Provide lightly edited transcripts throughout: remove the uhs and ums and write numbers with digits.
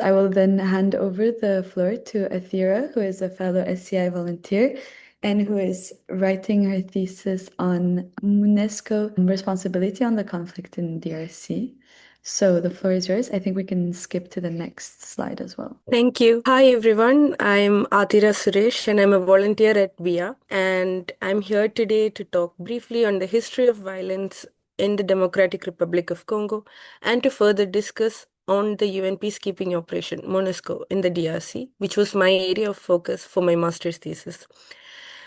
I will then hand over the floor to Athira, who is a fellow SCI volunteer and who is writing her thesis on UNESCO responsibility on the conflict in DRC. So the floor is yours. I think we can skip to the next slide as well. Thank you. Hi everyone, I'm Atira Suresh and I'm a volunteer at VIA, and I'm here today to talk briefly on the history of violence in the Democratic Republic of Congo and to further discuss on the UN peacekeeping operation MONUSCO in the DRC, which was my area of focus for my master's thesis.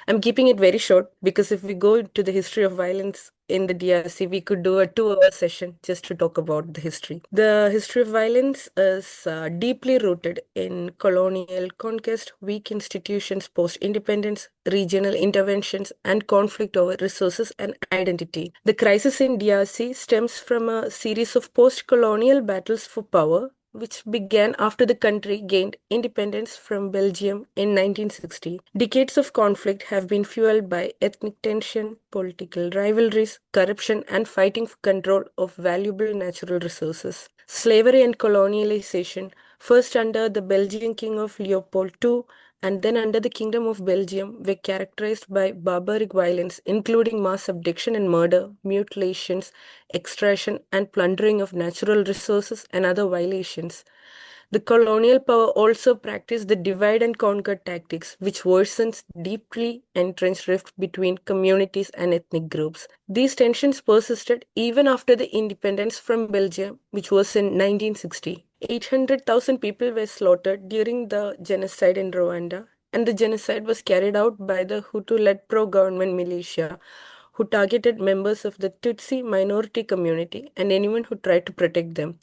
I'm keeping it very short because if we go to the history of violence in the DRC, we could do a 2-hour session just to talk about the history. The history of violence is deeply rooted in colonial conquest, weak institutions post-independence, regional interventions, and conflict over resources and identity. The crisis in DRC stems from a series of post-colonial battles for power, which began after the country gained independence from Belgium in 1960. Decades of conflict have been fueled by ethnic tension, political rivalries, corruption, and fighting for control of valuable natural resources. Slavery and colonialization, first under the Belgian King of Leopold II and then under the Kingdom of Belgium, were characterized by barbaric violence, including mass abduction and murder, mutilations, extraction, and plundering of natural resources and other violations. The colonial power also practiced the divide and conquer tactics, which worsens deeply entrenched rift between communities and ethnic groups. These tensions persisted even after the independence from Belgium, which was in 1960. 800,000 people were slaughtered during the genocide in Rwanda, and the genocide was carried out by the Hutu-led pro-government militia, who targeted members of the Tutsi minority community and anyone who tried to protect them.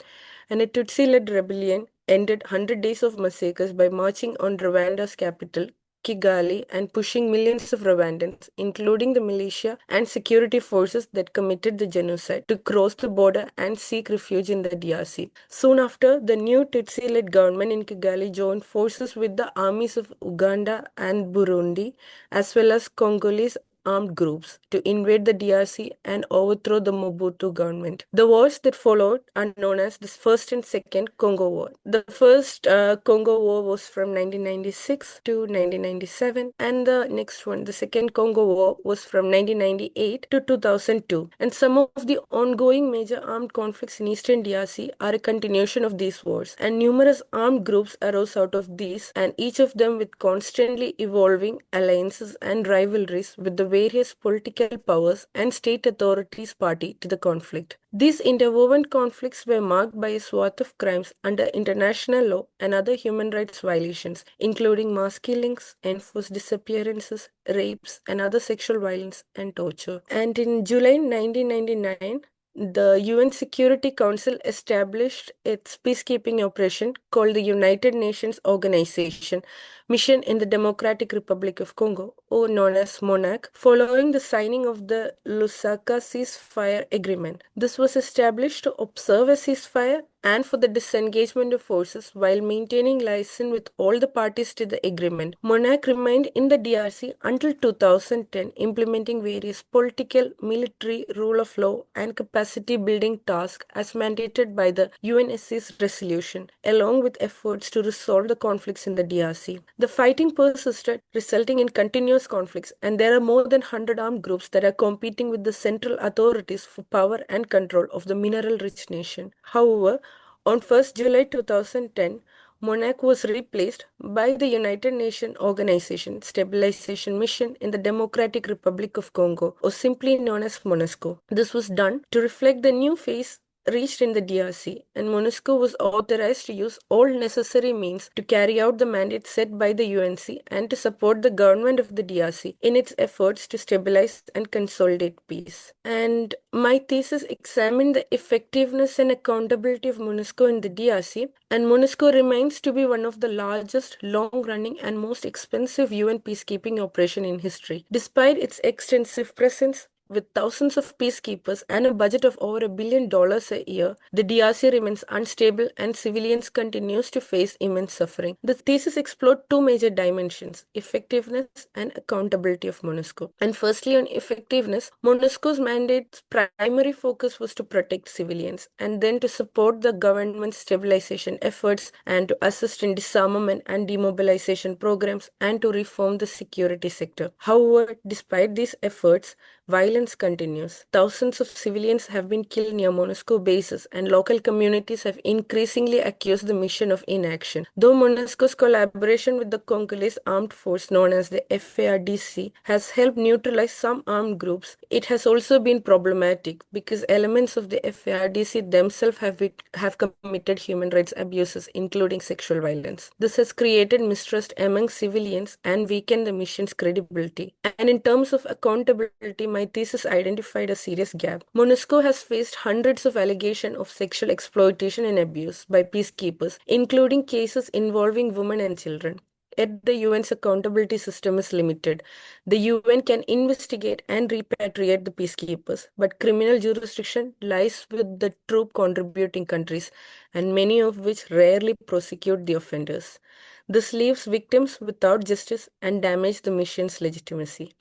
And a Tutsi-led rebellion ended 100 days of massacres by marching on Rwanda's capital, Kigali, and pushing millions of Rwandans, including the militia and security forces that committed the genocide, to cross the border and seek refuge in the DRC. Soon after, the new Tutsi-led government in Kigali joined forces with the armies of Uganda and Burundi, as well as Congolese armed groups to invade the DRC and overthrow the Mobutu government. The wars that followed are known as the First and Second Congo War. The first Congo War was from 1996 to 1997, and the next one, the Second Congo War, was from 1998 to 2002. And some of the ongoing major armed conflicts in Eastern DRC are a continuation of these wars, and numerous armed groups arose out of these, and each of them with constantly evolving alliances and rivalries with the various political powers and state authorities party to the conflict. These interwoven conflicts were marked by a swath of crimes under international law and other human rights violations, including mass killings, enforced disappearances, rapes, and other sexual violence and torture. And in July 1999, the UN Security Council established its peacekeeping operation called the United Nations Organization Mission in the Democratic Republic of Congo, or known as MONAC, following the signing of the Lusaka ceasefire agreement. This was established to observe a ceasefire and for the disengagement of forces while maintaining liaison with all the parties to the agreement. MONAC remained in the DRC until 2010, implementing various political, military, rule of law, and capacity building tasks as mandated by the UNSC's resolution, along with efforts to resolve the conflicts in the DRC. The fighting persisted, resulting in continuous conflicts, and there are more than 100 armed groups that are competing with the central authorities for power and control of the mineral-rich nation. However, on 1st July 2010, MONAC was replaced by the United Nations Organization Stabilization Mission in the Democratic Republic of Congo, or simply known as MONUSCO. This was done to reflect the new phase reached in the DRC, and MONUSCO was authorized to use all necessary means to carry out the mandate set by the UNC and to support the government of the DRC in its efforts to stabilize and consolidate peace. And my thesis examined the effectiveness and accountability of MONUSCO in the DRC, and MONUSCO remains to be one of the largest, long-running, and most expensive UN peacekeeping operation in history. Despite its extensive presence, with thousands of peacekeepers and a budget of over $1 billion a year, the DRC remains unstable and civilians continues to face immense suffering. The thesis explored two major dimensions: effectiveness and accountability of MONUSCO. And firstly, on effectiveness, MONUSCO's mandate's primary focus was to protect civilians and then to support the government's stabilization efforts and to assist in disarmament and demobilization programs and to reform the security sector. However, despite these efforts, violence continues. Thousands of civilians have been killed near MONUSCO bases, and local communities have increasingly accused the mission of inaction. Though MONUSCO's collaboration with the Congolese armed force known as the FARDC has helped neutralize some armed groups, it has also been problematic because elements of the FARDC themselves have committed human rights abuses, including sexual violence. This has created mistrust among civilians and weakened the mission's credibility. And in terms of accountability, my thesis identified a serious gap. MONUSCO has faced hundreds of allegations of sexual exploitation and abuse by peacekeepers, including cases involving women and children. Yet the UN's accountability system is limited. The UN can investigate and repatriate the peacekeepers, but criminal jurisdiction lies with the troop contributing countries, and many of which rarely prosecute the offenders. This leaves victims without justice and damages the mission's legitimacy.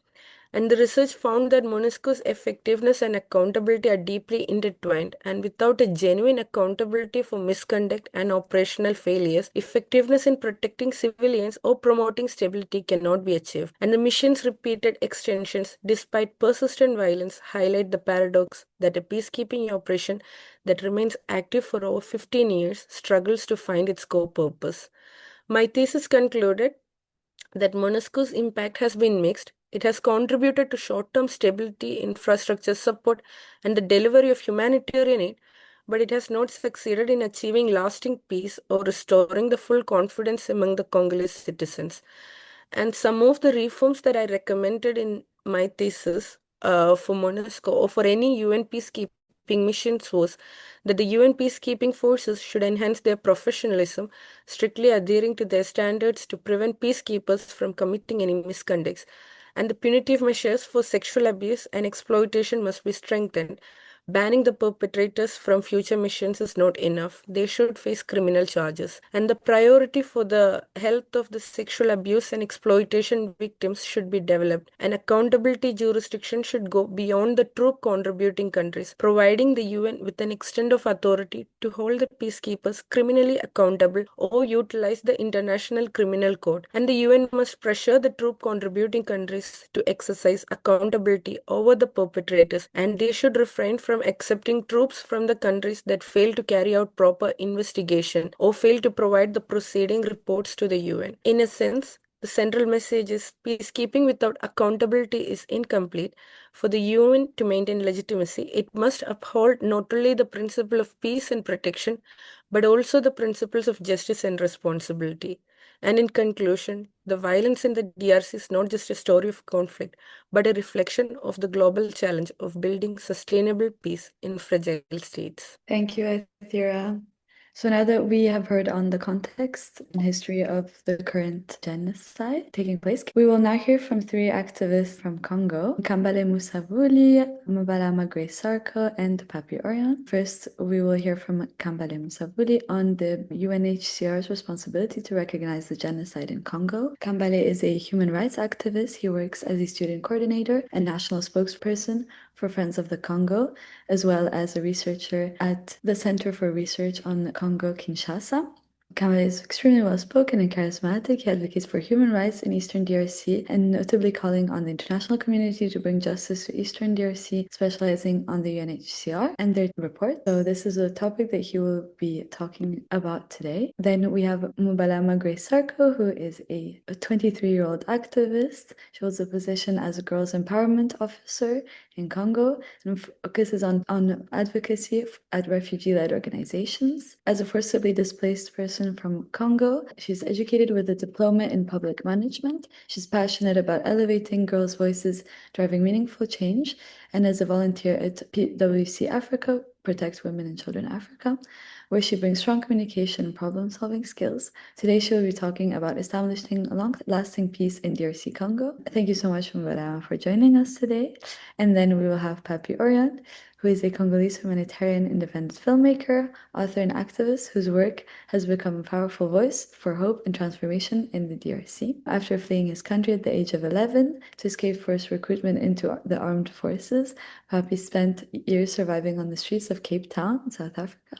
And the research found that MONUSCO's effectiveness and accountability are deeply intertwined, and without a genuine accountability for misconduct and operational failures, effectiveness in protecting civilians or promoting stability cannot be achieved. And the mission's repeated extensions, despite persistent violence, highlight the paradox that a peacekeeping operation that remains active for over 15 years struggles to find its core purpose. My thesis concluded that MONUSCO's impact has been mixed. It has contributed to short-term stability, infrastructure support, and the delivery of humanitarian aid, but it has not succeeded in achieving lasting peace or restoring the full confidence among the Congolese citizens. And some of the reforms that I recommended in my thesis for MONUSCO or for any UN peacekeeping missions was that the UN peacekeeping forces should enhance their professionalism, strictly adhering to their standards to prevent peacekeepers from committing any misconducts. And the punitive measures for sexual abuse and exploitation must be strengthened. Banning the perpetrators from future missions is not enough. They should face criminal charges. And the priority for the health of the sexual abuse and exploitation victims should be developed. An accountability jurisdiction should go beyond the troop contributing countries, providing the UN with an extent of authority to hold the peacekeepers criminally accountable or utilize the International Criminal Code. And the UN must pressure the troop contributing countries to exercise accountability over the perpetrators, and they should refrain from accepting troops from the countries that fail to carry out proper investigation or fail to provide the proceeding reports to the UN. In a sense, the central message is peacekeeping without accountability is incomplete. For the UN to maintain legitimacy, it must uphold not only the principle of peace and protection, but also the principles of justice and responsibility. And in conclusion, the violence in the DRC is not just a story of conflict, but a reflection of the global challenge of building sustainable peace in fragile states. Thank you, Athira. So now that we have heard on the context and history of the current genocide taking place, we will now hear from three activists from Congo: Kambale Musavuli, Mubalama Sarkho, and Pappy Orion. First, we will hear from Kambale Musavuli on the UNHCR's responsibility to recognize the genocide in Congo. Kambale is a human rights activist. He works as a student coordinator and national spokesperson for Friends of the Congo, as well as a researcher at the Center for Research on Congo Kinshasa. Kambale is extremely well spoken and charismatic. He advocates for human rights in Eastern DRC and notably calling on the international community to bring justice to Eastern DRC, specializing on the UNHCR and their report. So this is a topic that he will be talking about today. Then we have Mubalama Sarkho, who is a 23-year-old activist. She holds a position as a girls' empowerment officer in Congo and focuses on advocacy at refugee-led organizations. As a forcibly displaced person from Congo, she's educated with a diploma in public management. She's passionate about elevating girls' voices, driving meaningful change, and as a volunteer at PWC Africa, Protect Women and Children Africa. where she brings strong communication and problem-solving skills. Today, she will be talking about establishing a long-lasting peace in DRC Congo. Thank you so much, Mubalama, for joining us today. And then we will have Pappy Orion, who is a Congolese humanitarian independent filmmaker, author, and activist whose work has become a powerful voice for hope and transformation in the DRC. After fleeing his country at the age of 11 to escape forced recruitment into the armed forces, Pappy spent years surviving on the streets of Cape Town, South Africa.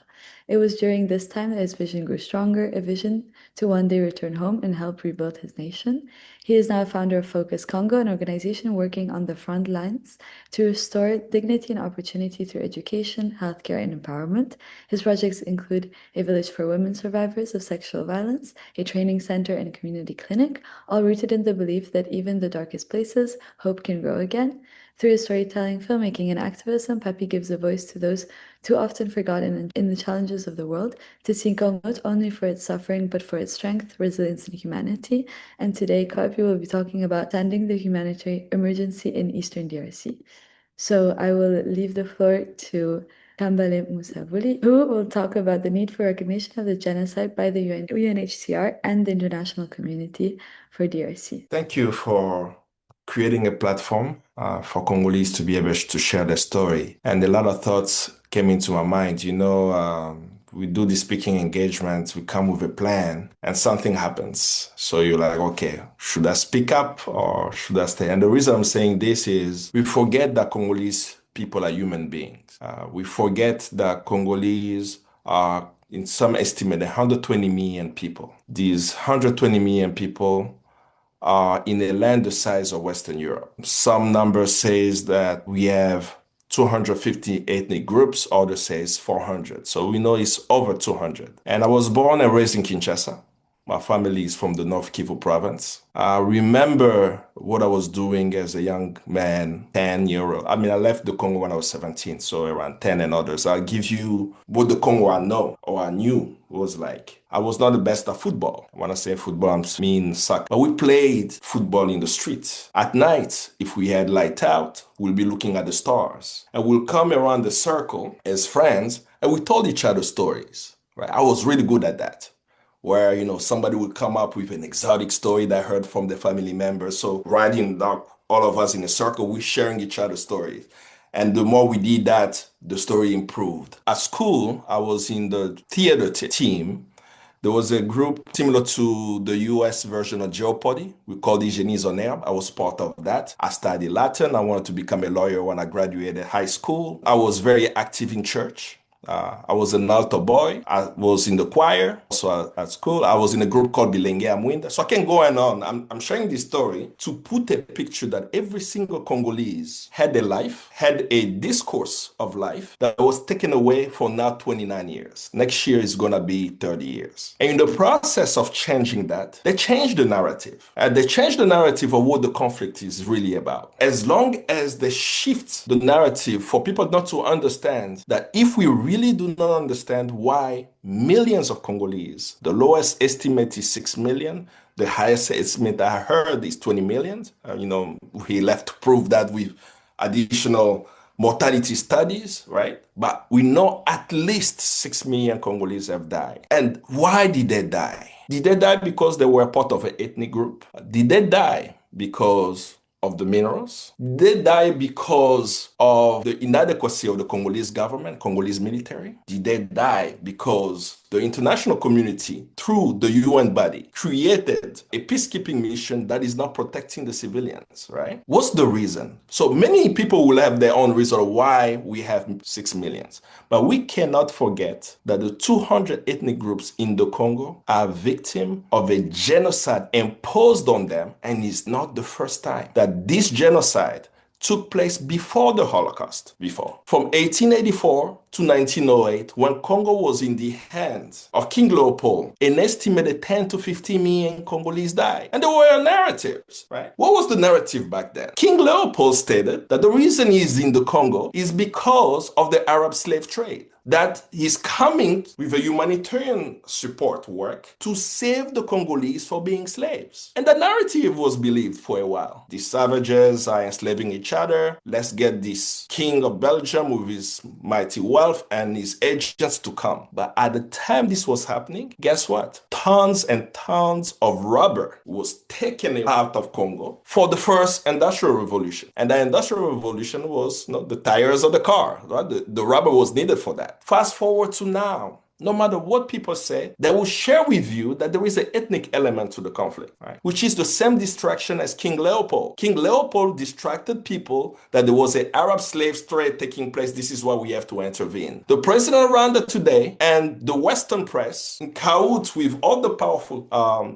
It was during this time that his vision grew stronger, a vision to one day return home and help rebuild his nation. He is now a founder of Focus Congo, an organization working on the front lines to restore dignity and opportunity through education, healthcare, and empowerment. His projects include a village for women survivors of sexual violence, a training center, and a community clinic, all rooted in the belief that even in the darkest places, hope can grow again. Through his storytelling, filmmaking, and activism, Pappy gives a voice to those too often forgotten in the challenges of the world, to see Congo not only for its suffering, but for its strength, resilience, and humanity. And today, Pappy will be talking about ending the humanitarian emergency in Eastern DRC. So I will leave the floor to Kambale Musavuli, who will talk about the need for recognition of the genocide by the UNHCR and the international community for DRC. Thank you for creating a platform for Congolese to be able to share their story. And a lot of thoughts came into my mind. We do the speaking engagements, we come with a plan, and something happens. So you're like, okay, should I speak up or should I stay? And the reason I'm saying this is we forget that Congolese people are human beings. We forget that Congolese are, in some estimate, 120 million people. These 120 million people are in a land the size of Western Europe. Some numbers says that we have 250 ethnic groups, others says 400. So we know it's over 200. And I was born and raised in Kinshasa. My family is from the North Kivu province. I remember what I was doing as a young man, 10-year-old. I left the Congo when I was 17, so around 10 and others. I'll give you what the Congo I know or I knew was like. I was not the best at football. When I say football, I mean soccer. But we played football in the streets. At night, if we had light out, we'll be looking at the stars. And we'll come around the circle as friends, and we told each other stories. Right? I was really good at that. Where, somebody would come up with an exotic story that I heard from the family members. So riding all of us in a circle, we're sharing each other's stories. And the more we did that, the story improved. At school, I was in the theater team. There was a group similar to the US version of Jeopardy. We called it Génies en Herbe. I was part of that. I studied Latin. I wanted to become a lawyer when I graduated high school. I was very active in church. I was an altar boy. I was in the choir. So at school, I was in a group called Bilenge Amwinda. So I can go on. I'm sharing this story to put a picture that every single Congolese had a life, had a discourse of life that was taken away for now 29 years. Next year is going to be 30 years. And in the process of changing that, they changed the narrative. They changed the narrative of what the conflict is really about. As long as they shift the narrative for people not to understand that if we really do not understand why millions of Congolese, the lowest estimate is 6 million, the highest estimate I heard is 20 million. We left to prove that with additional mortality studies, right? But we know at least 6 million Congolese have died. And why did they die? Did they die because they were part of an ethnic group? Did they die because of the minerals? They die because of the inadequacy of the Congolese government, Congolese military? Did they die because the international community, through the UN body, created a peacekeeping mission that is not protecting the civilians, right? What's the reason? So many people will have their own reason why we have 6 million. But we cannot forget that the 200 ethnic groups in the Congo are victims of a genocide imposed on them, and it's not the first time that this genocide took place before the Holocaust, From 1884 to 1908, when Congo was in the hands of King Leopold, an estimated 10 to 15 million Congolese died. And there were narratives, right? What was the narrative back then? King Leopold stated that the reason he's in the Congo is because of the Arab slave trade. That he's coming with a humanitarian support work to save the Congolese for being slaves. And the narrative was believed for a while. These savages are enslaving each other. Let's get this king of Belgium with his mighty wealth himself and his agents to come. But at the time this was happening, guess what? Tons and tons of rubber was taken out of Congo for the first industrial revolution. And the industrial revolution was the tires of the car, right? The rubber was needed for that. Fast forward to now. No matter what people say, they will share with you that there is an ethnic element to the conflict, right? Which is the same distraction as King Leopold. King Leopold distracted people that there was an Arab slave trade taking place. This is why we have to intervene. The president of Rwanda today and the Western press, in cahoots with all the powerful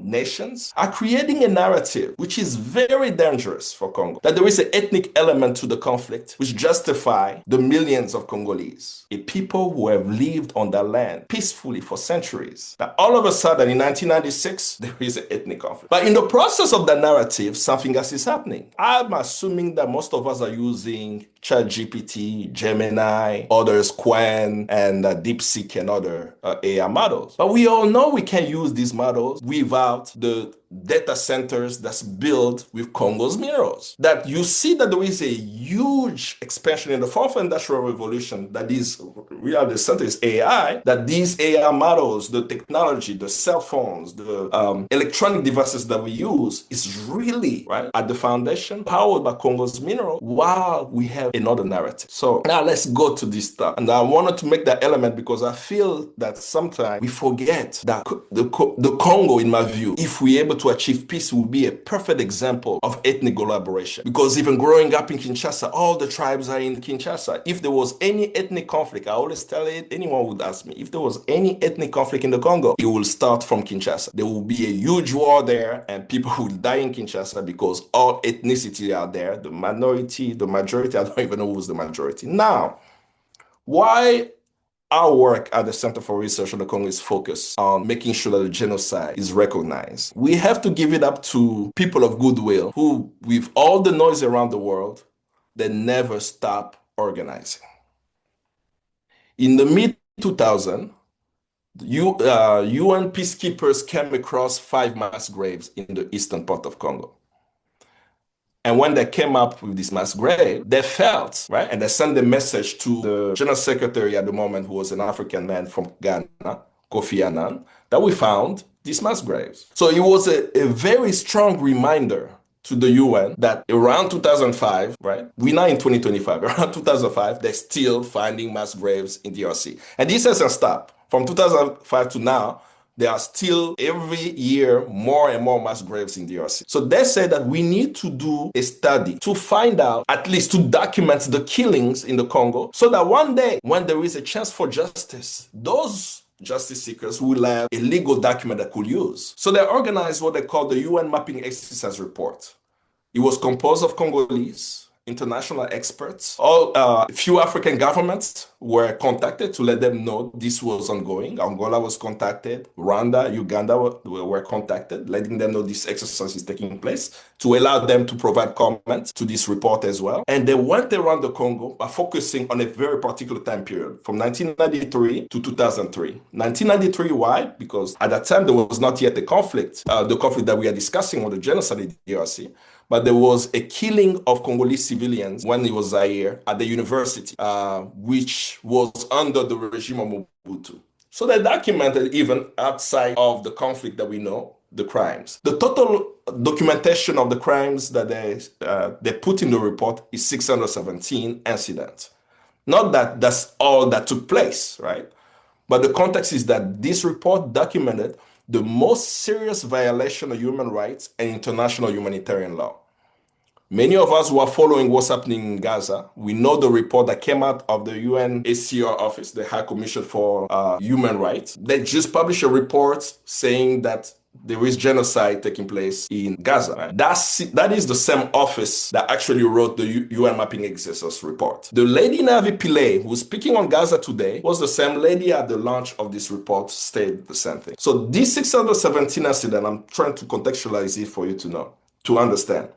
nations, are creating a narrative which is very dangerous for Congo. That there is an ethnic element to the conflict which justify the millions of Congolese, a people who have lived on their land peacefully for centuries. Now, all of a sudden, in 1996, there is an ethnic conflict. But in the process of that narrative, something else is happening. I'm assuming that most of us are using ChatGPT, Gemini, others, Quen, and DeepSeek and other AI models. But we all know we can use these models without the data centers that's built with Congo's minerals. That you see that there is a huge expansion in the fourth industrial revolution that is really the center is AI, that these AI models, the technology, the cell phones, the electronic devices that we use is really right at the foundation, powered by Congo's mineral, while we have another narrative. So now let's go to this stuff. And I wanted to make that element because I feel that sometimes we forget that the Congo, in my view, if we're able to achieve peace, will be a perfect example of ethnic collaboration. Because even growing up in Kinshasa, all the tribes are in Kinshasa. If there was any ethnic conflict, I always tell it, anyone would ask me, if there was any ethnic conflict in the Congo, it will start from Kinshasa. There will be a huge war there and people will die in Kinshasa because all ethnicity are there, the minority, the majority, I don't even know who's the majority. Now, why our work at the Center for Research on the Congo is focused on making sure that the genocide is recognized. We have to give it up to people of goodwill who, with all the noise around the world, they never stop organizing. In the mid-2000s, UN peacekeepers came across 5 mass graves in the eastern part of Congo. And when they came up with this mass grave, they felt, right? And they sent a message to the General Secretary at the moment, who was an African man from Ghana, Kofi Annan, that we found these mass graves. So it was a very strong reminder to the UN that around 2005, right? We're now in 2025, around 2005, they're still finding mass graves in DRC. And this hasn't stopped. From 2005 to now, there are still every year more and more mass graves in DRC. So they said that we need to do a study to find out, at least to document the killings in the Congo, so that one day when there is a chance for justice, those justice seekers will have a legal document that could use. So they organized what they call the UN Mapping Exercise Report. It was composed of Congolese, international experts. Few African governments were contacted to let them know this was ongoing. Angola was contacted, Rwanda, Uganda were contacted, letting them know this exercise is taking place, to allow them to provide comments to this report as well. And they went around the Congo by focusing on a very particular time period, from 1993 to 2003. 1993, why? Because at that time, there was not yet a conflict, the conflict that we are discussing on the genocide in DRC. But there was a killing of Congolese civilians when it was Zaire at the university, which was under the regime of Mobutu. So they documented, even outside of the conflict that we know, the crimes. The total documentation of the crimes that they put in the report is 617 incidents. Not that that's all that took place, right? But the context is that this report documented the most serious violation of human rights and international humanitarian law. Many of us who are following what's happening in Gaza, we know the report that came out of the UNHCR office, the High Commission for Human Rights. They just published a report saying that there is genocide taking place in Gaza. That is the same office that actually wrote the UN Mapping Exercise report. The lady Navi Pillay, who's speaking on Gaza today, was the same lady at the launch of this report, stated the same thing. So this 617 incident, I'm trying to contextualize it for you to know, to understand,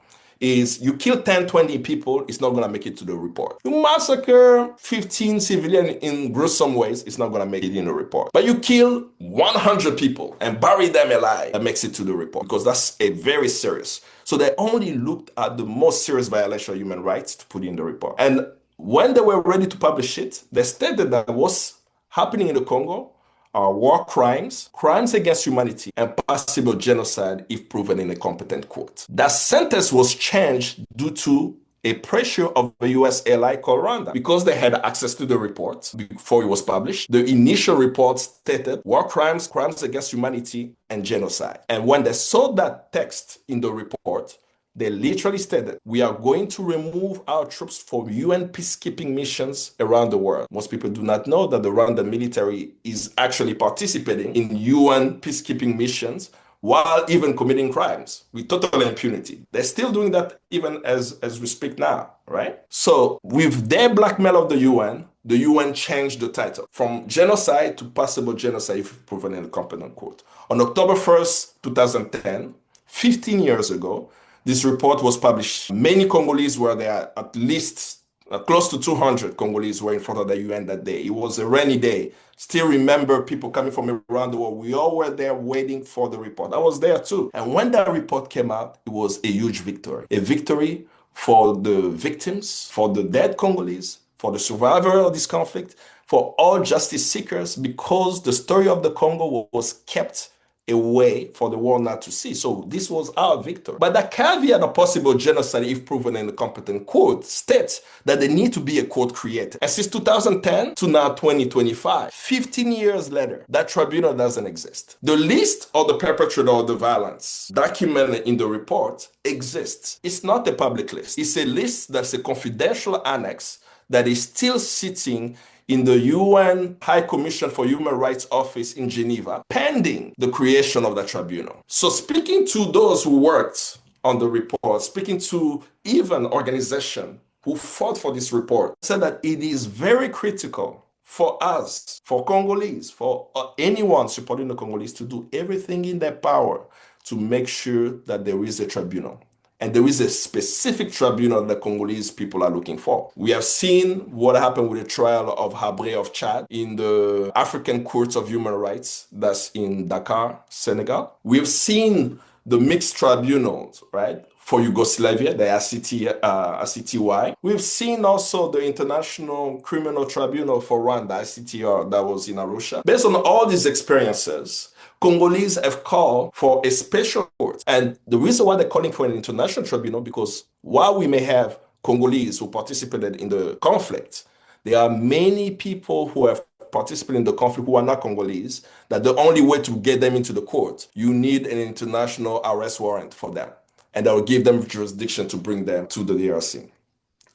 is you kill 10, 20 people, it's not going to make it to the report. You massacre 15 civilians in gruesome ways, it's not going to make it in the report. But you kill 100 people and bury them alive, that makes it to the report, because that's a very serious. So they only looked at the most serious violation of human rights to put in the report. And when they were ready to publish it, they stated that what's happening in the Congo are war crimes, crimes against humanity, and possible genocide if proven in a competent court. That sentence was changed due to a pressure of a US ally called Rwanda. Because they had access to the report before it was published, the initial report stated war crimes, crimes against humanity, and genocide. And when they saw that text in the report, they literally stated, we are going to remove our troops from UN peacekeeping missions around the world. Most people do not know that the Rwandan military is actually participating in UN peacekeeping missions while even committing crimes with total impunity. They're still doing that even as we speak now, right? So with their blackmail of the UN changed the title from genocide to possible genocide if proven in a competent court. On October 1st, 2010, 15 years ago, this report was published. Many Congolese were there, at least close to 200 Congolese were in front of the UN that day. It was a rainy day. Still remember people coming from around the world. We all were there waiting for the report. I was there too. And when that report came out, it was a huge victory. A victory for the victims, for the dead Congolese, for the survivor of this conflict, for all justice seekers, because the story of the Congo was kept a way for the world not to see. So this was our victory. But the caveat of possible genocide, if proven in a competent court, states that there need to be a court created. And since 2010 to now 2025, 15 years later, that tribunal doesn't exist. The list of the perpetrator of the violence documented in the report exists. It's not a public list. It's a list that's a confidential annex that is still sitting in the UN High Commission for Human Rights Office in Geneva, pending the creation of the tribunal. So speaking to those who worked on the report, speaking to even organizations who fought for this report, said that it is very critical for us, for Congolese, for anyone supporting the Congolese to do everything in their power to make sure that there is a tribunal. And there is a specific tribunal that Congolese people are looking for. We have seen what happened with the trial of Habré of Chad in the African Court of Human Rights, that's in Dakar, Senegal. We've seen the mixed tribunals, right, for Yugoslavia, the ICTY. We've seen also the International Criminal Tribunal for Rwanda, ICTR, that was in Arusha. Based on all these experiences, Congolese have called for a special court. And the reason why they're calling for an international tribunal, because while we may have Congolese who participated in the conflict, there are many people who have participated in the conflict who are not Congolese, that the only way to get them into the court, you need an international arrest warrant for them. And that will give them jurisdiction to bring them to the DRC.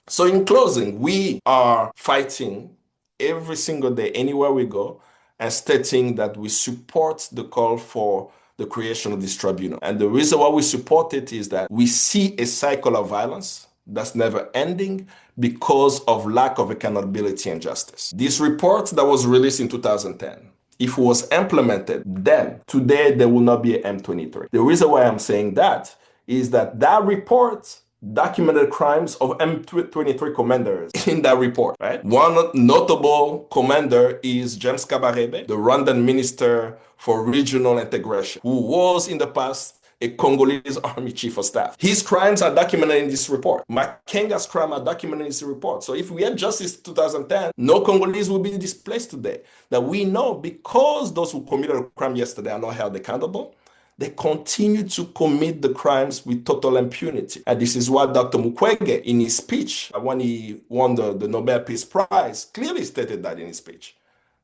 So in closing, we are fighting every single day, anywhere we go, and stating that we support the call for the creation of this tribunal. And the reason why we support it is that we see a cycle of violence that's never ending because of lack of accountability and justice. This report that was released in 2010, if it was implemented then, today there will not be an M23. The reason why I'm saying that is that that report documented crimes of M23 commanders in that report, right? One notable commander is James Kabarebe, the Rwandan Minister for Regional Integration, who was in the past a Congolese army chief of staff. His crimes are documented in this report. Makenga's crimes are documented in this report. So if we had justice in 2010, no Congolese will be displaced today. That we know because those who committed a crime yesterday are not held accountable, they continue to commit the crimes with total impunity. And this is what Dr. Mukwege, in his speech, when he won the Nobel Peace Prize, clearly stated that in his speech,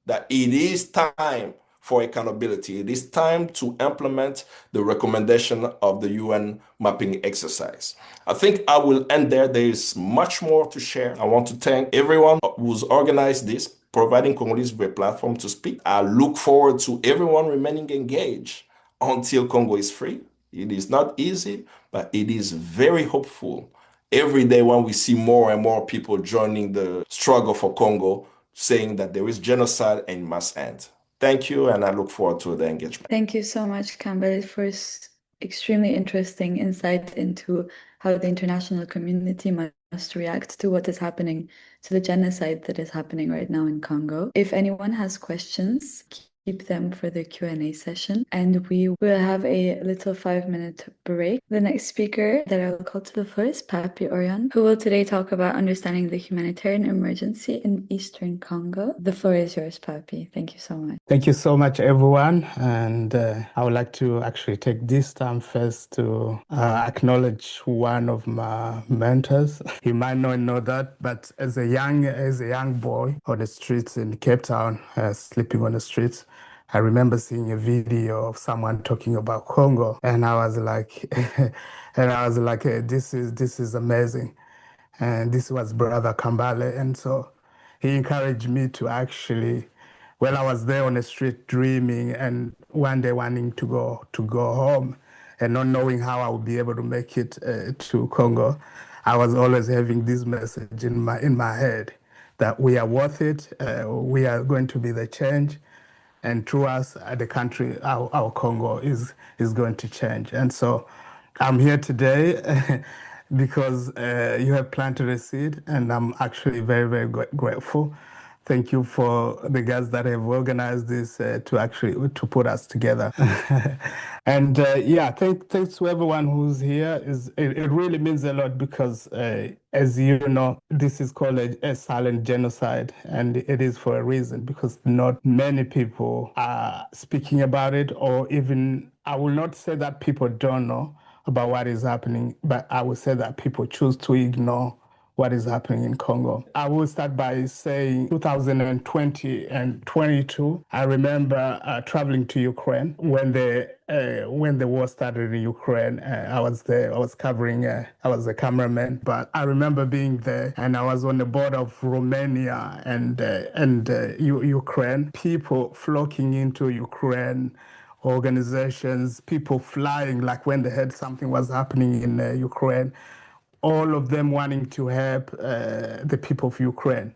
that it is time for accountability. It is time to implement the recommendation of the UN mapping exercise. I think I will end there. There is much more to share. I want to thank everyone who's organized this, providing Congolese with a platform to speak. I look forward to everyone remaining engaged until Congo is free. It is not easy, but it is very hopeful. Every day when we see more and more people joining the struggle for Congo, saying that there is genocide and it must end. Thank you, and I look forward to the engagement. Thank you so much, Kambale, for extremely interesting insight into how the international community must react to what is happening, to the genocide that is happening right now in Congo. If anyone has questions, keep them for the Q&A session. And we will have a little 5-minute break. The next speaker that I will call to the floor is Pappy Orion, who will today talk about understanding the humanitarian emergency in Eastern Congo. The floor is yours, Pappy. Thank you so much. Thank you so much, everyone. And I would like to actually take this time first to acknowledge one of my mentors. You might not know that, but as a young boy on the streets in Cape Town, sleeping on the streets, I remember seeing a video of someone talking about Congo, and I was like, this is amazing. And this was Brother Kambale, and so he encouraged me to actually. Well, I was there on the street dreaming, and one day wanting to go home, and not knowing how I would be able to make it to Congo. I was always having this message in my head that we are worth it. We are going to be the change, and through us, the country, our Congo is going to change. And so, I'm here today because you have planted a seed, and I'm actually very, very grateful. Thank you for the guys that have organized this to put us together. And thanks to everyone who's here. It really means a lot because, as you know, this is called a silent genocide, and it is for a reason, because not many people are speaking about it, or even, I will not say that people don't know about what is happening, but I will say that people choose to ignore what is happening in Congo. I will start by saying 2020 and 22, I remember traveling to Ukraine when the war started in Ukraine. I was there, I was covering, I was a cameraman, but I remember being there, and I was on the border of Romania and Ukraine, people flocking into Ukraine, organizations, people flying, like when they heard something was happening in Ukraine, all of them wanting to help the people of Ukraine.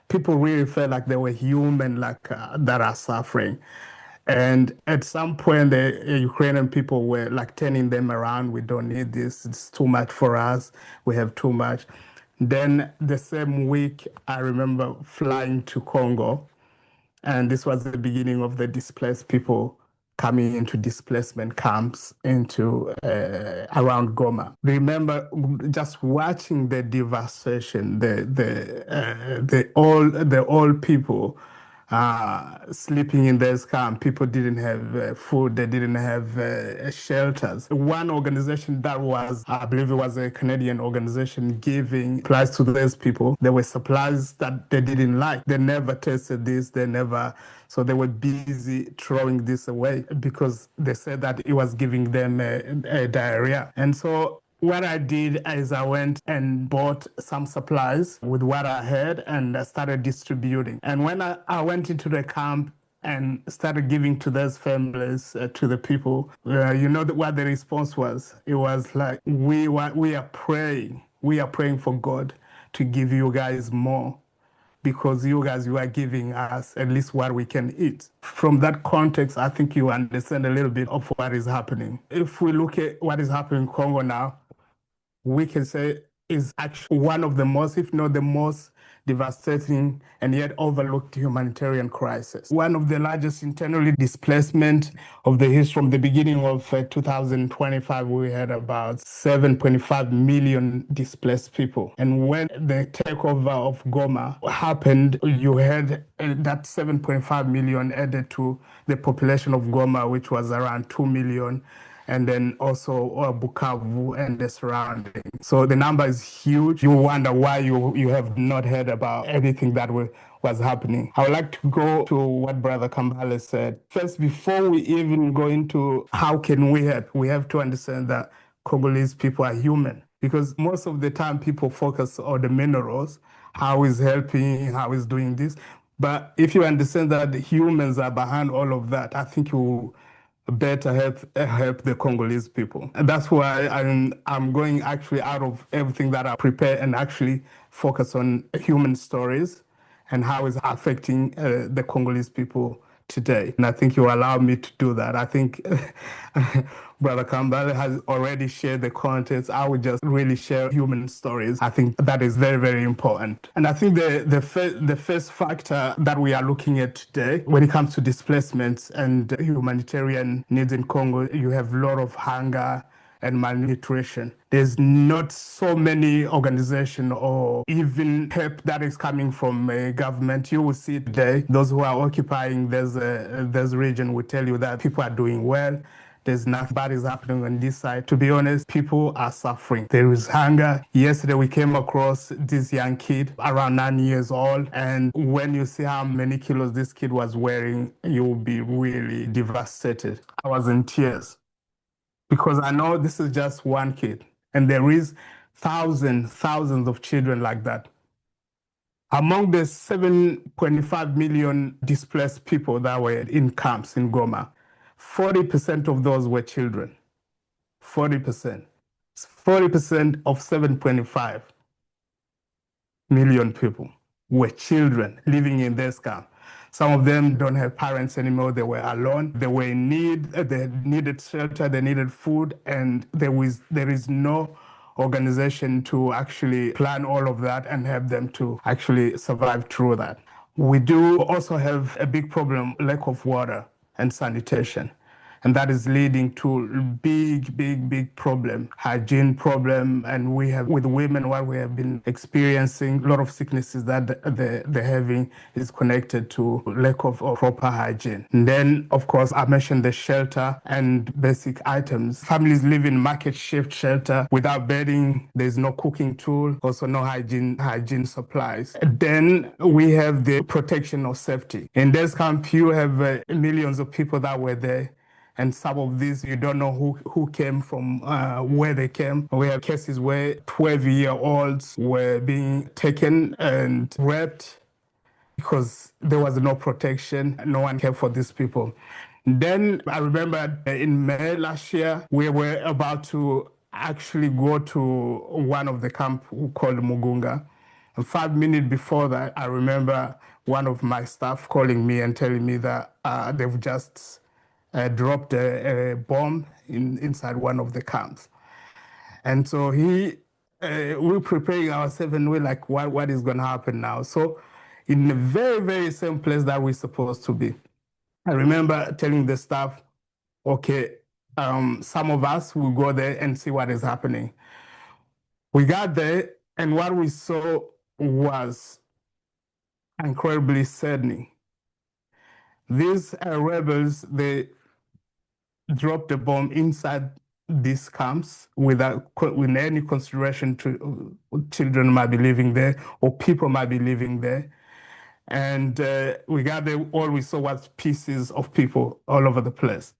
People really felt like they were human, like that are suffering. And at some point, the Ukrainian people were like turning them around. We don't need this. It's too much for us. We have too much. Then the same week, I remember flying to Congo. And this was the beginning of the displaced people coming into displacement camps into around Goma. Remember just watching the devastation, the old people sleeping in this camp. People didn't have food. They didn't have shelters. One organization that was, I believe it was a Canadian organization, giving supplies to those people. There were supplies that they didn't like. They never tasted this. So they were busy throwing this away because they said that it was giving them a diarrhea. And so what I did is I went and bought some supplies with what I had, and I started distributing. And when I went into the camp and started giving to those families, to the people, you know what the response was? It was like, we are praying. We are praying for God to give you guys more, because you are giving us at least what we can eat. From that context, I think you understand a little bit of what is happening. If we look at what is happening in Congo now, we can say is actually one of the most, if not the most, devastating and yet overlooked humanitarian crisis. One of the largest internally displacement of the history. From the beginning of 2025, we had about 7.5 million displaced people. And when the takeover of Goma happened, you had that 7.5 million added to the population of Goma, which was around 2 million. And then also Bukavu and the surrounding. So the number is huge. You wonder why you have not heard about everything that was happening. I would like to go to what Brother Kambale said. First, before we even go into how can we help, we have to understand that Congolese people are human. Because most of the time people focus on the minerals, how is helping, how is doing this. But if you understand that the humans are behind all of that, I think you better help the Congolese people. And that's why I'm going actually out of everything that I prepare and actually focus on human stories and how it's affecting the Congolese people today. And I think you allow me to do that. I think Brother Kambale has already shared the contents. I would just really share human stories. I think that is very, very important. And I think the first factor that we are looking at today, when it comes to displacements and humanitarian needs in Congo, you have a lot of hunger and malnutrition. There's not so many organizations or even help that is coming from government. You will see today, those who are occupying this region will tell you that people are doing well. There's nothing bad is happening on this side. To be honest, people are suffering. There is hunger. Yesterday, we came across this young kid, around 9 years old. And when you see how many kilos this kid was wearing, you will be really devastated. I was in tears, because I know this is just one kid, and there is thousands of children like that. Among the 7.5 million displaced people that were in camps in Goma, 40% of those were children. 40%. 40% of 7.5 million people were children living in this camp. Some of them don't have parents anymore. They were alone. They were in need. They needed shelter. They needed food. And there is no organization to actually plan all of that and help them to actually survive through that. We do also have a big problem, lack of water and sanitation. And that is leading to big problem, hygiene problem. And we have, with women, what we have been experiencing, a lot of sicknesses that they're having is connected to lack of proper hygiene. And then, of course, I mentioned the shelter and basic items. Families live in makeshift shelter without bedding. There's no cooking tool, also no hygiene supplies. Then we have the protection of safety. In this camp, you have millions of people that were there. And some of these, you don't know who came from, where they came. We have cases where 12-year-olds were being taken and raped because there was no protection. No one cared for these people. Then I remember in May last year, we were about to actually go to one of the camp called Mugunga. And 5 minutes before that, I remember one of my staff calling me and telling me that they've just dropped a bomb inside one of the camps. And so we're preparing ourselves and we're like, what is going to happen now? So in a very, very same place that we're supposed to be. I remember telling the staff, okay, some of us will go there and see what is happening. We got there and what we saw was incredibly saddening. These rebels, they dropped the bomb inside these camps without any consideration to children might be living there or people might be living there. And we got there, all we saw was pieces of people all over the place.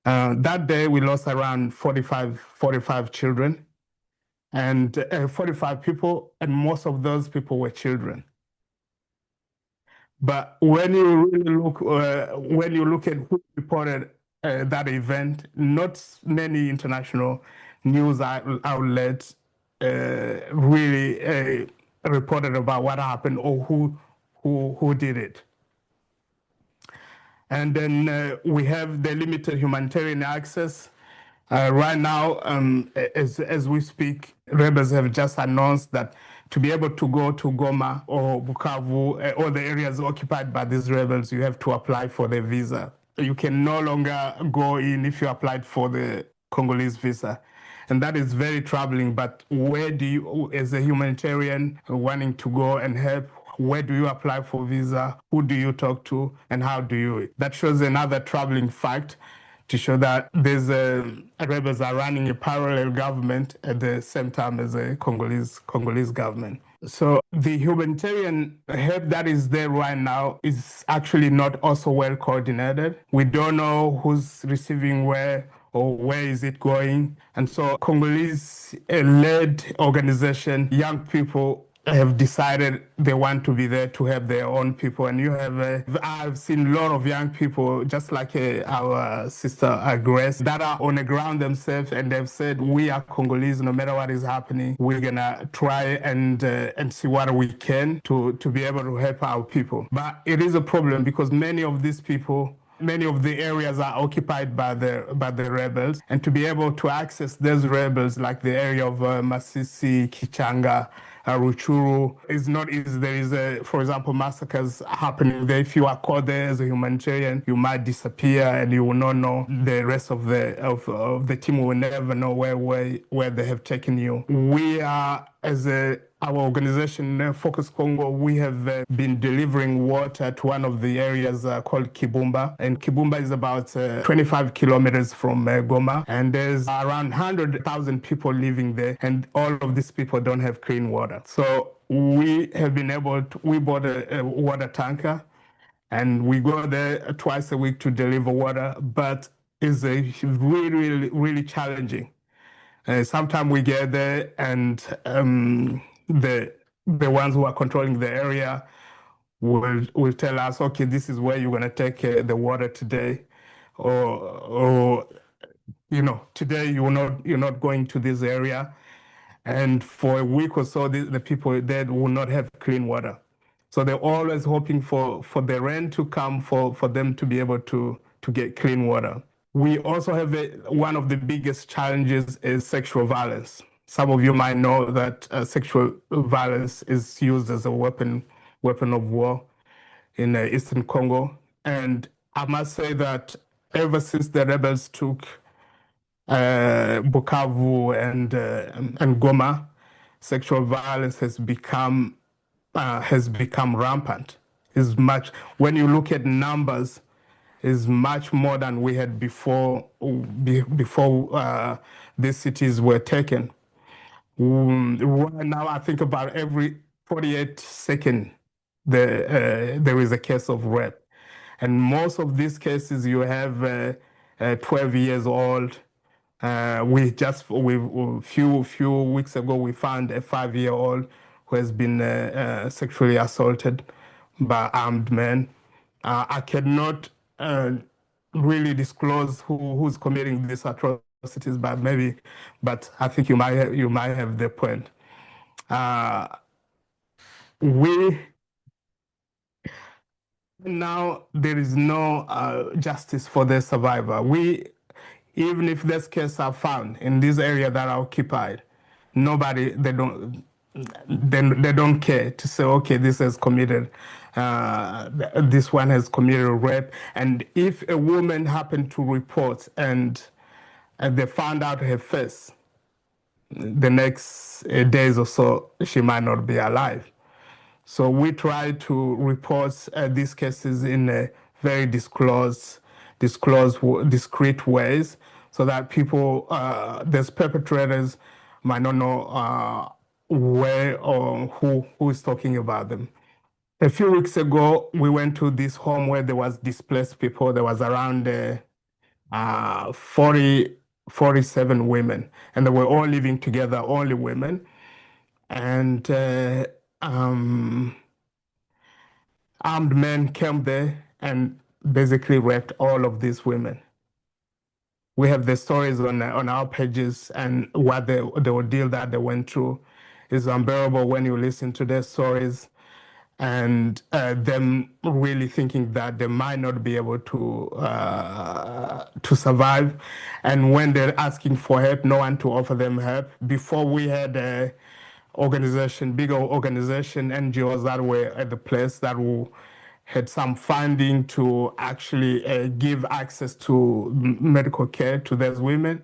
That day we lost around 45 children and 45 people, and most of those people were children. But when you really look at who reported that event, not many international news outlets really reported about what happened or who did it. And then we have the limited humanitarian access. Right now, as we speak, rebels have just announced that to be able to go to Goma or Bukavu, all the areas occupied by these rebels, you have to apply for the visa. You can no longer go in if you applied for the Congolese visa. And that is very troubling. But where do you, as a humanitarian wanting to go and help, where do you apply for visa? Who do you talk to? And how do you? That shows another troubling fact to show that these rebels are running a parallel government at the same time as a Congolese government. So the humanitarian help that is there right now is actually not also well coordinated. We don't know who's receiving where or where is it going. And so Congolese-led organization, young people have decided they want to be there to help their own people. And you have, I've seen a lot of young people, just like our sister Grace, that are on the ground themselves, and they've said, we are Congolese, no matter what is happening, we're gonna try and see what we can to be able to help our people. But it is a problem because many of these people, many of the areas are occupied by the rebels, and to be able to access those rebels, like the area of Masisi, Kichanga, Ruchuru, is not easy. There is, for example, massacres happening there. If you are caught there as a humanitarian, you might disappear, and you will not know. The rest of the team will never know where they have taken you. We are, as our organization, Focus Congo, we have been delivering water to one of the areas called Kibumba. And Kibumba is about 25 kilometers from Goma. And there's around 100,000 people living there. And all of these people don't have clean water. So we have been able to, we bought a water tanker. And we go there twice a week to deliver water. But it's really challenging. Sometimes we get there, and the ones who are controlling the area will tell us, okay, this is where you're going to take the water today, or today you're not going to this area, and for a week or so the people there will not have clean water. So they're always hoping for the rain to come for them to be able to get clean water. We also have one of the biggest challenges is sexual violence. Some of you might know that sexual violence is used as a weapon of war in Eastern Congo. And I must say that ever since the rebels took Bukavu and Goma, sexual violence has become rampant. When you look at numbers, is much more than we had before these cities were taken. Right now, I think about every 48 seconds there is a case of rape, and most of these cases you have 12 years old. Few weeks ago we found a 5-year-old who has been sexually assaulted by armed men. I cannot really disclose who's committing these atrocities, but I think you might have the point. Now there is no justice for the survivor. Even if these cases are found in this area that are occupied, they don't care to say, okay, this has committed, this one has committed a rape. And if a woman happened to report and they found out her face, the next days or so, she might not be alive. So we try to report these cases in a very disclosed, discreet ways, so that people, these perpetrators, might not know where or who is talking about them. A few weeks ago, we went to this home where there was displaced people. There was around 47 women, and they were all living together, only women. And armed men came there and basically raped all of these women. We have the stories on our pages, and what the ordeal that they went through is unbearable when you listen to their stories, and them really thinking that they might not be able to survive. And when they're asking for help, no one to offer them help. Before, we had a bigger organization, NGOs that were at the place that had some funding to actually give access to medical care to those women.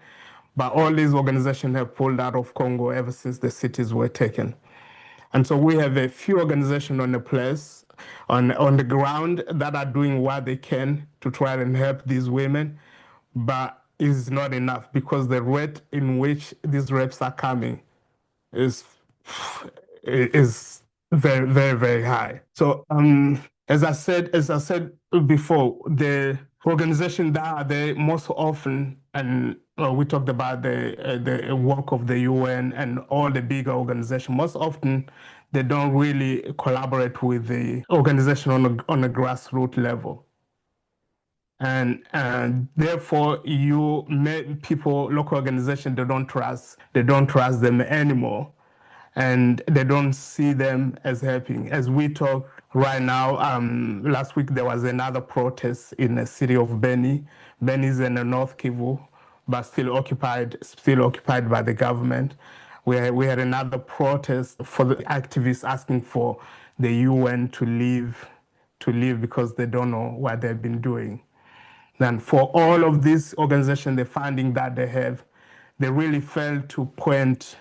But all these organizations have pulled out of Congo ever since the cities were taken. And so we have a few organizations on the place, on the ground, that are doing what they can to try and help these women. But it's not enough, because the rate in which these rapes are coming is very, very, very high. So as I said before, the organization that are there most often, and we talked about the work of the UN and all the bigger organizations, most often they don't really collaborate with the organization on a grassroots level. And therefore people, local organizations, they don't trust them anymore, and they don't see them as helping. As we talk right now, last week there was another protest in the city of Beni. Beni is in the North Kivu, but still occupied by the government. We had another protest for the activists asking for the UN to leave because they don't know what they've been doing. Then for all of these organizations, the funding that they have, they really failed to point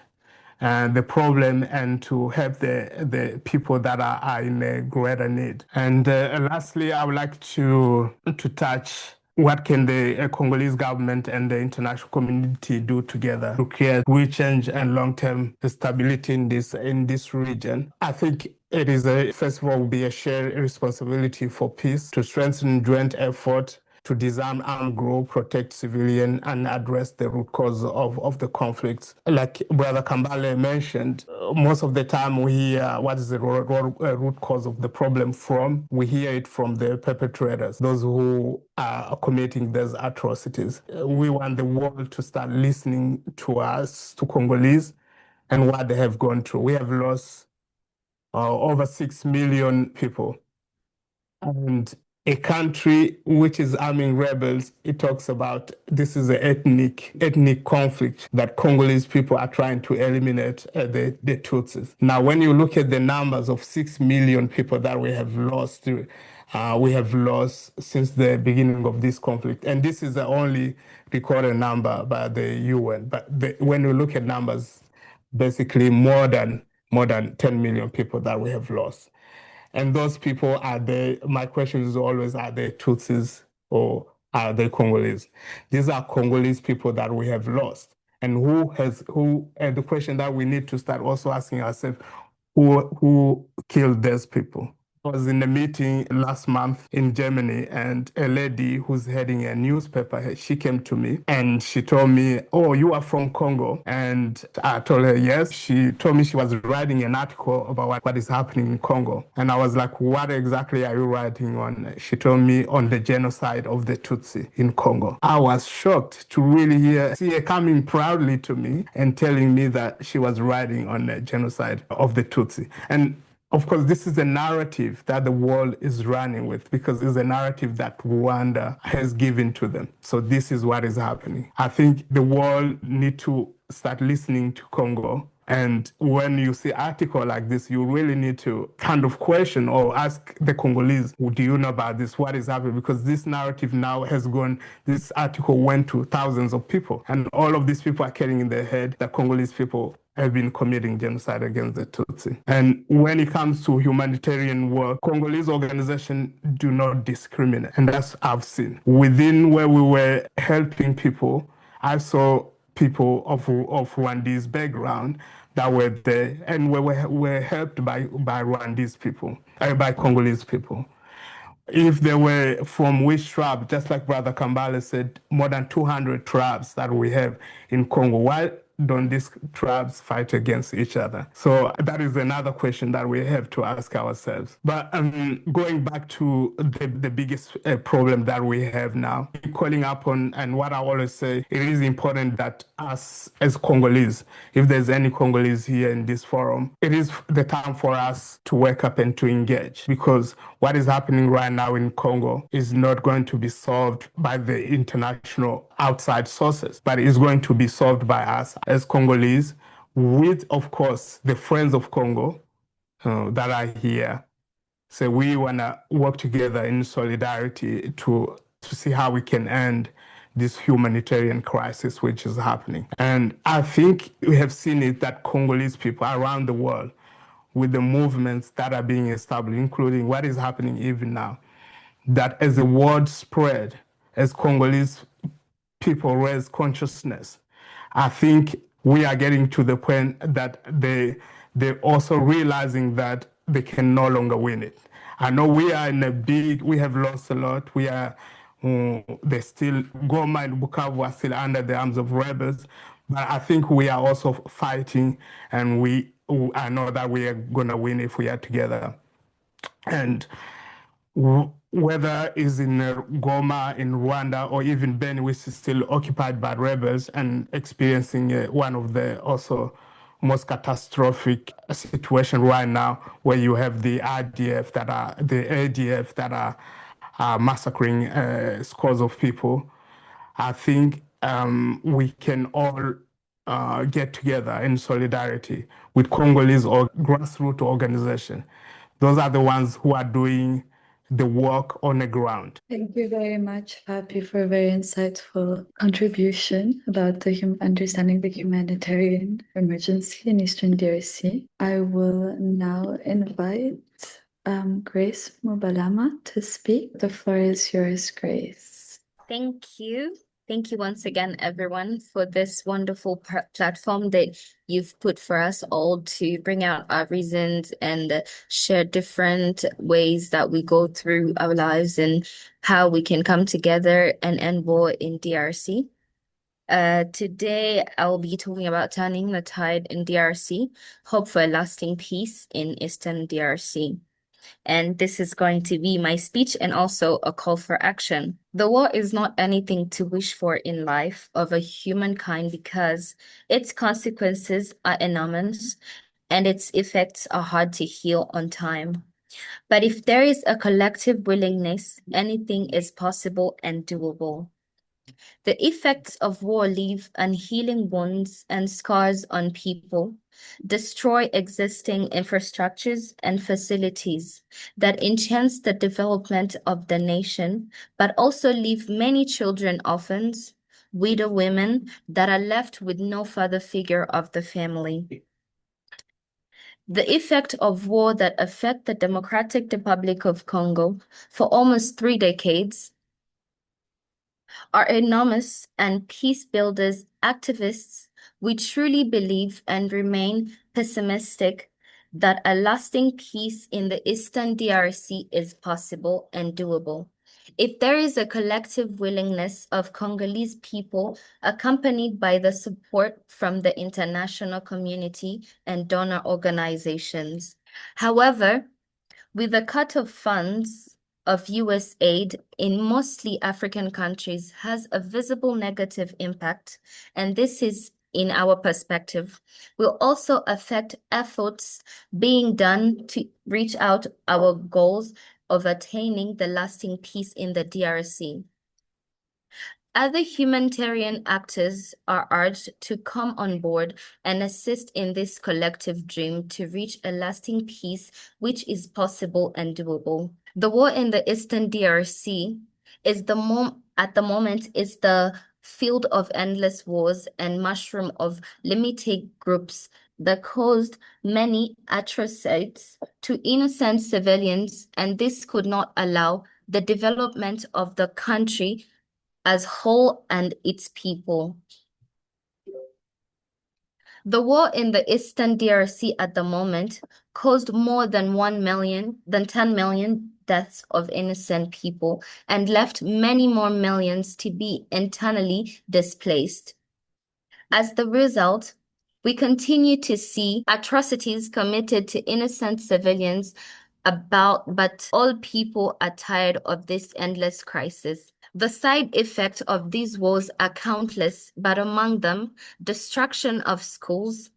the problem and to help the people that are in a greater need. And lastly, I would like to touch what can the Congolese government and the international community do together to create real change and long-term stability in this region. I think it is first of all, will be a shared responsibility for peace to strengthen joint effort to disarm armed groups, protect civilians, and address the root cause of the conflicts. Like Brother Kambale mentioned, most of the time we hear what is the root cause of the problem from. We hear it from the perpetrators, those who are committing those atrocities. We want the world to start listening to us, to Congolese, and what they have gone through. We have lost over 6 million people. And a country which is arming rebels, it talks about this is an ethnic conflict that Congolese people are trying to eliminate the Tutsis. Now, when you look at the numbers of 6 million people that we have lost since the beginning of this conflict, and this is the only recorded number by the UN. But when you look at numbers, basically more than 10 million people that we have lost. And those people my question is always, are they Tutsis or are they Congolese? These are Congolese people that we have lost. And and the question that we need to start also asking ourselves, who killed those people? I was in a meeting last month in Germany, and a lady who's heading a newspaper, she came to me and she told me, "Oh, you are from Congo?" And I told her yes. She told me she was writing an article about what is happening in Congo. And I was like, "What exactly are you writing on?" She told me on the genocide of the Tutsi in Congo. I was shocked to really see her coming proudly to me and telling me that she was writing on the genocide of the Tutsi. And of course, this is a narrative that the world is running with, because it's a narrative that Rwanda has given to them. So this is what is happening. I think the world need to start listening to Congo. And when you see an article like this, you really need to kind of question or ask the Congolese, do you know about this? What is happening? Because this narrative now has gone, this article went to thousands of people. And all of these people are carrying in their head that Congolese people have been committing genocide against the Tutsi. And when it comes to humanitarian work, Congolese organizations do not discriminate. And that's I've seen. Within where we were helping people, I saw people of Rwandese background that were there, and we were helped by Rwandese people, by Congolese people. If they were from which tribe, just like Brother Kambale said, more than 200 tribes that we have in Congo. Why don't these tribes fight against each other? So that is another question that we have to ask ourselves. But going back to the biggest problem that we have now, calling up on, and what I always say, it is important that us as Congolese, if there's any Congolese here in this forum, it is the time for us to wake up and to engage, because what is happening right now in Congo is not going to be solved by the international outside sources, but it's going to be solved by us as Congolese, with, of course, the friends of Congo that are here. So we want to work together in solidarity to see how we can end this humanitarian crisis which is happening. And I think we have seen it that Congolese people around the world, with the movements that are being established, including what is happening even now, that as the word spread, as Congolese people raise consciousness, I think we are getting to the point that they're also realizing that they can no longer win it. I know we are we have lost a lot. We are, they still, Goma and Bukavu are still under the arms of rebels, but I think we are also fighting, and we I know that we are going to win if we are together. And whether it's in Goma, in Rwanda, or even Beni, which is still occupied by rebels and experiencing one of the also most catastrophic situation right now, where you have the ADF that are massacring scores of people. I think we can all get together in solidarity with Congolese or grassroots organization. Those are the ones who are doing the work on the ground. Thank you very much, Pappy, for a very insightful contribution about understanding the humanitarian emergency in Eastern DRC. I will now invite Grace Mubalama to speak. The floor is yours, Grace. Thank you. Thank you once again, everyone, for this wonderful platform that you've put for us all to bring out our reasons and share different ways that we go through our lives and how we can come together and end war in DRC. Today, I'll be talking about turning the tide in DRC, hope for a lasting peace in Eastern DRC. And this is going to be my speech and also a call for action. The war is not anything to wish for in life of a humankind because its consequences are enormous and its effects are hard to heal on time. But if there is a collective willingness, anything is possible and doable. The effects of war leave unhealing wounds and scars on people, destroy existing infrastructures and facilities that enhance the development of the nation, but also leave many children orphans, widow women that are left with no father figure of the family. The effect of war that affect the Democratic Republic of Congo for almost 3 decades are enormous, and peace builders, activists, we truly believe and remain pessimistic that a lasting peace in the Eastern DRC is possible and doable. If there is a collective willingness of Congolese people accompanied by the support from the international community and donor organizations. However, with the cut of funds of US aid in mostly African countries has a visible negative impact, and this is, in our perspective, will also affect efforts being done to reach out our goals of attaining the lasting peace in the DRC. Other humanitarian actors are urged to come on board and assist in this collective dream to reach a lasting peace which is possible and doable. The war in the Eastern DRC is at the moment is the field of endless wars and mushroom of limited groups that caused many atrocities to innocent civilians, and this could not allow the development of the country as whole and its people. The war in the Eastern DRC at the moment caused more than 10 million deaths of innocent people and left many more millions to be internally displaced. As the result, we continue to see atrocities committed to innocent civilians but all people are tired of this endless crisis. The side effects of these wars are countless, but among them, destruction of schools,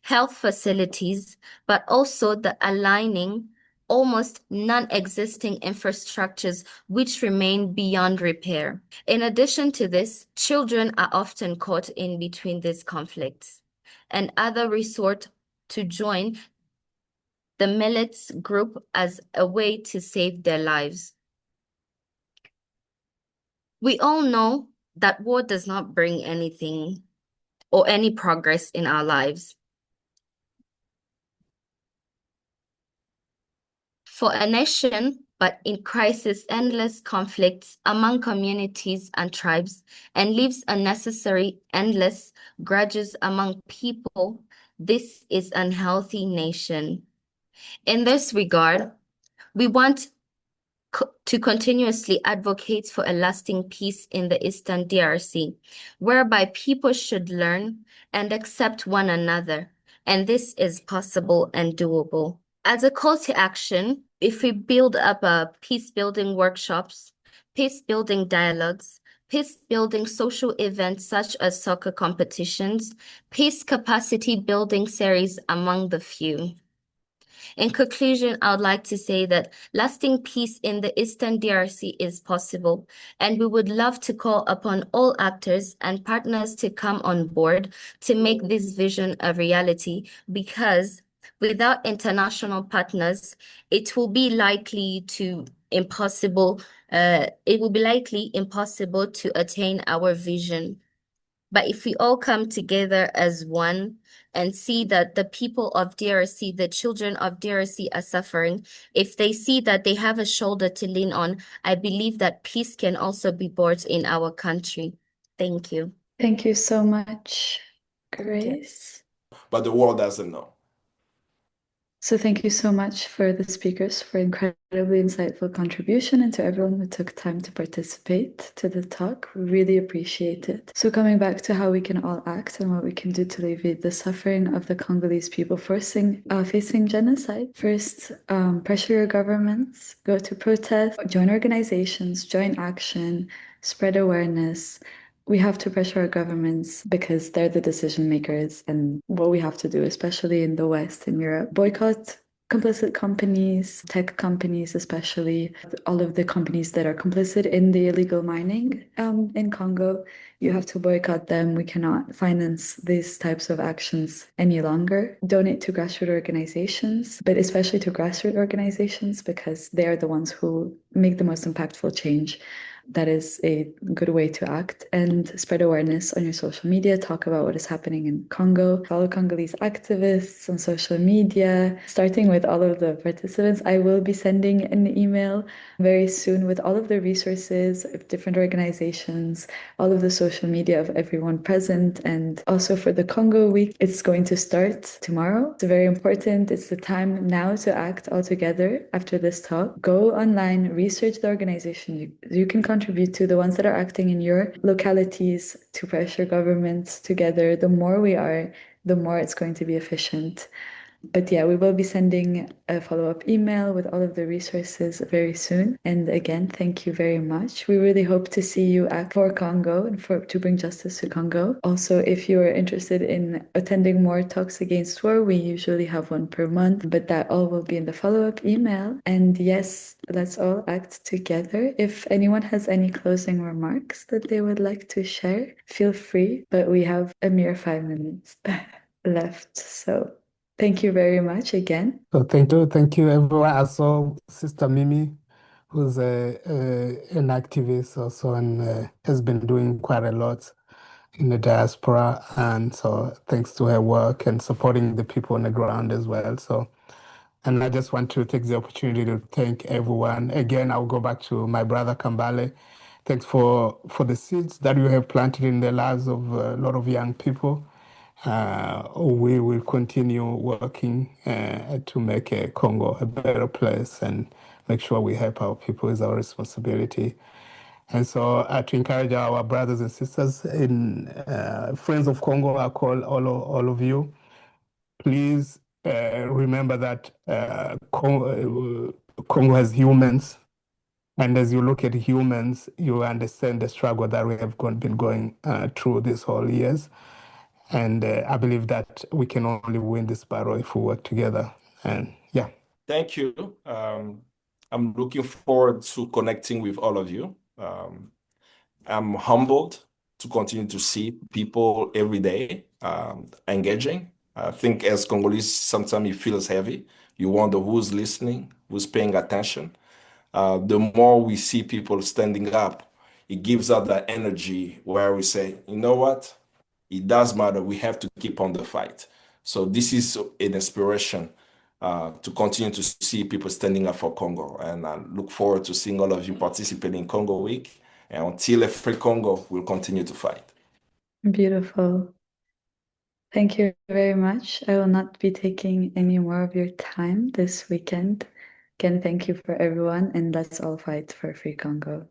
health facilities, but also the aligning almost non-existing infrastructures which remain beyond repair. In addition to this, children are often caught in between these conflicts, and others resort to join the milits group as a way to save their lives. We all know that war does not bring anything or any progress in our lives. For a nation, but in crisis, endless conflicts among communities and tribes, and leaves unnecessary, endless grudges among people, this is an unhealthy nation. In this regard, we want to continuously advocate for a lasting peace in the Eastern DRC, whereby people should learn and accept one another and this is possible and doable. As a call to action, if we build up peace-building workshops, peace-building dialogues, peace-building social events such as soccer competitions, peace capacity building series among the few. In conclusion, I would like to say that lasting peace in the Eastern DRC is possible, and we would love to call upon all actors and partners to come on board to make this vision a reality, because without international partners, it will be likely impossible to attain our vision. But if we all come together as one and see that the people of DRC, the children of DRC are suffering, if they see that they have a shoulder to lean on, I believe that peace can also be brought in our country. Thank you. Thank you so much, Grace. But the world doesn't know. So thank you so much for the speakers for incredibly insightful contribution, and to everyone who took time to participate to the talk. We really appreciate it. So coming back to how we can all act and what we can do to alleviate the suffering of the Congolese people facing genocide. First, pressure your governments, go to protest, join organizations, join action, spread awareness. We have to pressure our governments because they're the decision makers, and what we have to do, especially in the West and Europe, boycott complicit companies, tech companies especially, all of the companies that are complicit in the illegal mining in Congo. You have to boycott them. We cannot finance these types of actions any longer. Donate to grassroots organizations, but especially to grassroots organizations, because they are the ones who make the most impactful change. That is a good way to act. And spread awareness on your social media. Talk about what is happening in Congo. Follow Congolese activists on social media, starting with all of the participants. I will be sending an email very soon with all of the resources of different organizations, all of the social media of everyone present. And also for the Congo week, it's going to start tomorrow. It's very important. It's the time now to act all together after this talk. Go online, research the organization you can contribute to, the ones that are acting in your localities, to pressure governments together. The more we are, the more it's going to be efficient. But yeah, we will be sending a follow-up email with all of the resources very soon. And again, thank you very much. We really hope to see you act for Congo and to bring justice to Congo. Also, if you are interested in attending more talks against war, we usually have one per month, but that all will be in the follow-up email. And yes, let's all act together. If anyone has any closing remarks that they would like to share, feel free, but we have a mere 5 minutes left. So thank you very much again. So thank you everyone. I saw Sister Mimi, who's an activist also, and has been doing quite a lot in the diaspora. And so thanks to her work and supporting the people on the ground as well. So, and I just want to take the opportunity to thank everyone. Again, I'll go back to my brother Kambale. Thanks for the seeds that you have planted in the lives of a lot of young people. We will continue working to make Congo a better place and make sure we help our people is our responsibility. And so to encourage our brothers and sisters in Friends of Congo, I call all of you, please remember that Congo has humans. And as you look at humans, you understand the struggle that we have been going through these whole years. And I believe that we can only win this battle if we work together. And yeah. Thank you. I'm looking forward to connecting with all of you. I'm humbled to continue to see people every day engaging. I think as Congolese, sometimes it feels heavy. You wonder who's listening, who's paying attention. The more we see people standing up, it gives us that energy where we say, you know what? It does matter. We have to keep on the fight. So this is an inspiration to continue to see people standing up for Congo. And I look forward to seeing all of you participating in Congo Week. And until a free Congo, we'll continue to fight. Beautiful. Thank you very much. I will not be taking any more of your time this weekend. Again, thank you for everyone, and let's all fight for free Congo.